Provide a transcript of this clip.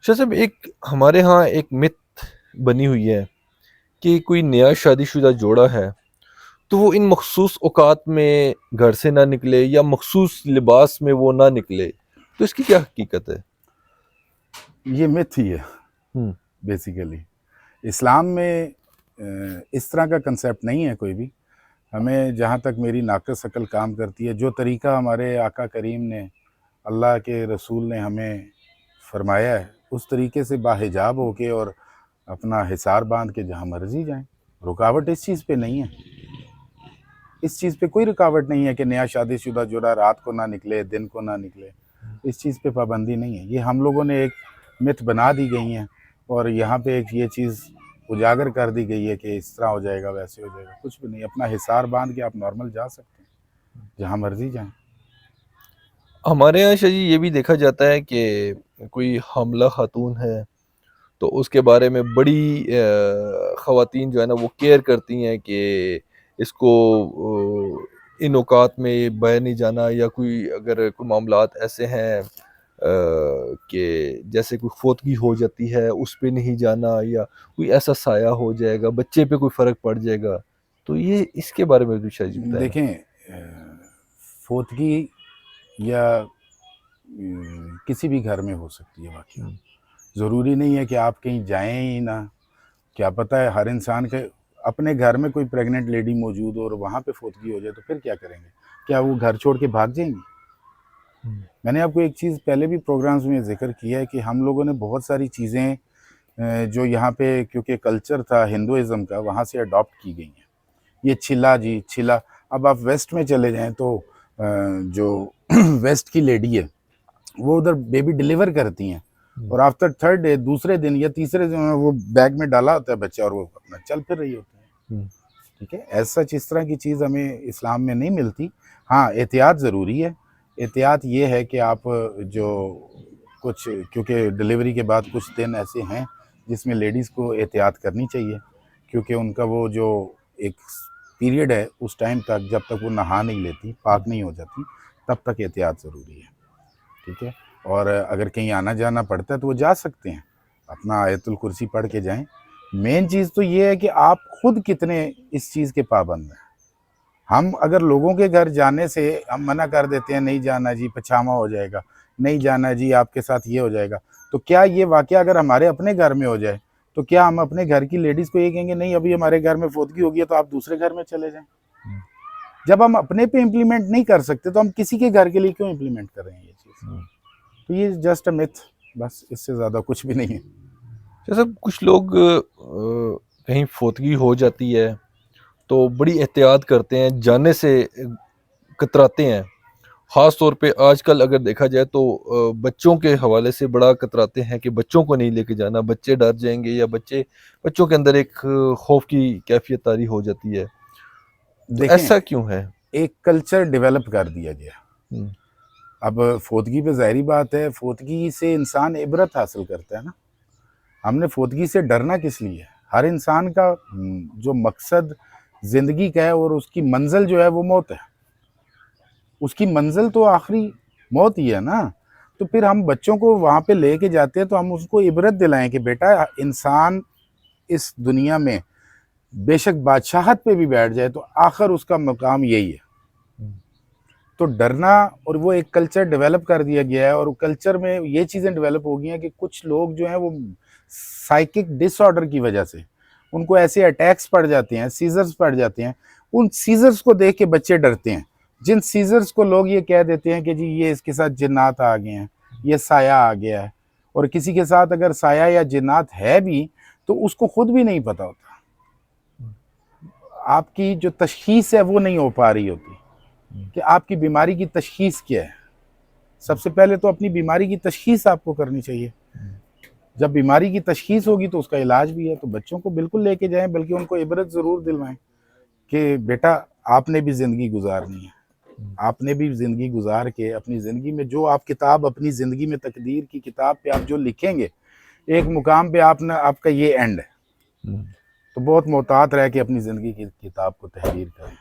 شاہ صاحب، ایک ہمارے ہاں ایک مت بنی ہوئی ہے کہ کوئی نیا شادی شدہ جوڑا ہے تو وہ ان مخصوص اوقات میں گھر سے نہ نکلے یا مخصوص لباس میں وہ نہ نکلے، تو اس کی کیا حقیقت ہے؟ یہ متھ ہی ہے ہوں بیسیکلی. اسلام میں اس طرح کا کنسیپٹ نہیں ہے کوئی بھی. ہمیں جہاں تک میری ناقص عقل کام کرتی ہے، جو طریقہ ہمارے آقا کریم نے، اللہ کے رسول نے ہمیں فرمایا ہے، اس طریقے سے باحجاب ہو کے اور اپنا حصار باندھ کے جہاں مرضی جائیں. رکاوٹ اس چیز پہ نہیں ہے. اس چیز پہ کوئی رکاوٹ نہیں ہے کہ نیا شادی شدہ جوڑا رات کو نہ نکلے، دن کو نہ نکلے. اس چیز پہ پابندی نہیں ہے. یہ ہم لوگوں نے ایک مت بنا دی گئی ہیں، اور یہاں پہ ایک یہ چیز اجاگر کر دی گئی ہے کہ اس طرح ہو جائے گا، ویسے ہو جائے گا. کچھ بھی نہیں. اپنا حصار باندھ کے آپ نارمل جا سکتے ہیں، جہاں مرضی جائیں. ہمارے یہاں شاہ جی یہ بھی دیکھا جاتا ہے کہ کوئی حاملہ خاتون ہے تو اس کے بارے میں بڑی خواتین جو ہے نا وہ کیئر کرتی ہیں کہ اس کو ان اوقات میں باہر نہیں جانا، یا کوئی اگر کوئی معاملات ایسے ہیں کہ جیسے کوئی فوتگی ہو جاتی ہے اس پہ نہیں جانا، یا کوئی ایسا سایہ ہو جائے گا، بچے پہ کوئی فرق پڑ جائے گا. تو یہ اس کے بارے میں بھی شاہ جی بتائیں. دیکھیں، فوتگی یا کسی بھی گھر میں ہو سکتی ہے واقعہ. ضروری نہیں ہے کہ آپ کہیں جائیں ہی نہ. کیا پتہ ہے ہر انسان کے اپنے گھر میں کوئی پریگننٹ لیڈی موجود ہو اور وہاں پہ فوتگی ہو جائے تو پھر کیا کریں گے؟ کیا وہ گھر چھوڑ کے بھاگ جائیں گے؟ میں نے آپ کو ایک چیز پہلے بھی پروگرامز میں ذکر کیا ہے کہ ہم لوگوں نے بہت ساری چیزیں جو یہاں پہ کیونکہ کلچر تھا ہندوازم کا، وہاں سے اڈاپٹ کی گئی ہیں. یہ چھلا. اب آپ ویسٹ میں چلے جائیں تو جو ویسٹ کی لیڈی ہے وہ ادھر بیبی ڈیلیور کرتی ہیں، اور آفٹر تھرڈ ڈے، دوسرے دن یا تیسرے دن وہ بیگ میں ڈالا ہوتا ہے بچہ اور وہ اپنا چل پھر رہی ہوتی ہے. ٹھیک ہے، ایسا اس طرح کی چیز ہمیں اسلام میں نہیں ملتی. ہاں، احتیاط ضروری ہے. احتیاط یہ ہے کہ آپ جو کچھ، کیونکہ ڈیلیوری کے بعد کچھ دن ایسے ہیں جس میں لیڈیز کو احتیاط کرنی چاہیے، کیونکہ ان کا وہ جو ایک پیریڈ ہے اس ٹائم تک، جب تک وہ نہا نہیں لیتی، پاک نہیں ہو جاتی، تب تک احتیاط ضروری ہے. ٹھیک ہے، اور اگر کہیں آنا جانا پڑتا ہے تو وہ جا سکتے ہیں، اپنا آیت الکرسی پڑھ کے جائیں. مین چیز تو یہ ہے کہ آپ خود کتنے اس چیز کے پابند ہیں. ہم اگر لوگوں کے گھر جانے سے ہم منع کر دیتے ہیں، نہیں جانا جی پچھاما ہو جائے گا، نہیں جانا جی آپ کے ساتھ یہ ہو جائے گا، تو کیا یہ واقعہ اگر ہمارے اپنے گھر میں ہو جائے تو کیا ہم اپنے گھر کی لیڈیز کو یہ کہیں گے نہیں ابھی ہمارے گھر میں فوتگی ہوگی ہے تو آپ دوسرے گھر میں چلے جائیں؟ جب ہم اپنے پہ امپلیمنٹ نہیں کر سکتے تو ہم کسی کے گھر کے لیے کیوں امپلیمنٹ کر رہے ہیں یہ چیز؟ تو یہ جسٹ اے میتھ، بس اس سے زیادہ کچھ بھی نہیں ہے. جیسے کچھ لوگ کہیں فوتگی ہو جاتی ہے تو بڑی احتیاط کرتے ہیں، جانے سے کتراتے ہیں. خاص طور پہ آج کل اگر دیکھا جائے تو بچوں کے حوالے سے بڑا کتراتے ہیں کہ بچوں کو نہیں لے کے جانا، بچے ڈر جائیں گے، یا بچوں کے اندر ایک خوف کی کیفیت طاری ہو جاتی ہے. تو دیکھیں، ایسا کیوں ہے؟ ایک کلچر ڈیولپ کر دیا گیا. اب فوتگی پہ ظاہری بات ہے، فوتگی سے انسان عبرت حاصل کرتا ہے نا. ہم نے فوتگی سے ڈرنا کس لیے؟ ہر انسان کا جو مقصد زندگی کا ہے اور اس کی منزل جو ہے وہ موت ہے. اس کی منزل تو آخری موت ہی ہے نا. تو پھر ہم بچوں کو وہاں پہ لے کے جاتے ہیں تو ہم اس کو عبرت دلائیں کہ بیٹا انسان اس دنیا میں بے شک بادشاہت پہ بھی بیٹھ جائے تو آخر اس کا مقام یہی ہے. تو ڈرنا، اور وہ ایک کلچر ڈیولپ کر دیا گیا ہے، اور کلچر میں یہ چیزیں ڈیولپ ہو گئی ہیں کہ کچھ لوگ جو ہیں وہ سائیکک ڈس آرڈر کی وجہ سے ان کو ایسے اٹیکس پڑ جاتے ہیں، سیزرز پڑ جاتے ہیں. ان سیزرز کو دیکھ کے بچے ڈرتے ہیں، جن سیزرز کو لوگ یہ کہہ دیتے ہیں کہ جی یہ اس کے ساتھ جنات آ گئے ہیں، یہ سایہ آ گیا ہے. اور کسی کے ساتھ اگر سایہ یا جنات ہے بھی تو اس کو خود بھی نہیں پتا ہوتا. آپ کی جو تشخیص ہے وہ نہیں ہو پا رہی ہوتی کہ آپ کی بیماری کی تشخیص کیا ہے. سب سے پہلے تو اپنی بیماری کی تشخیص آپ کو کرنی چاہیے. جب بیماری کی تشخیص ہوگی تو اس کا علاج بھی ہے. تو بچوں کو بالکل لے کے جائیں، بلکہ ان کو عبرت ضرور دلوائیں کہ بیٹا آپ نے بھی زندگی گزارنی ہے. آپ نے بھی زندگی گزار کے اپنی زندگی میں جو آپ کتاب اپنی زندگی میں تقدیر کی کتاب پہ آپ جو لکھیں گے، ایک مقام پہ آپ کا یہ اینڈ ہے. تو بہت محتاط رہ کے اپنی زندگی کی کتاب کو تحریر کریں.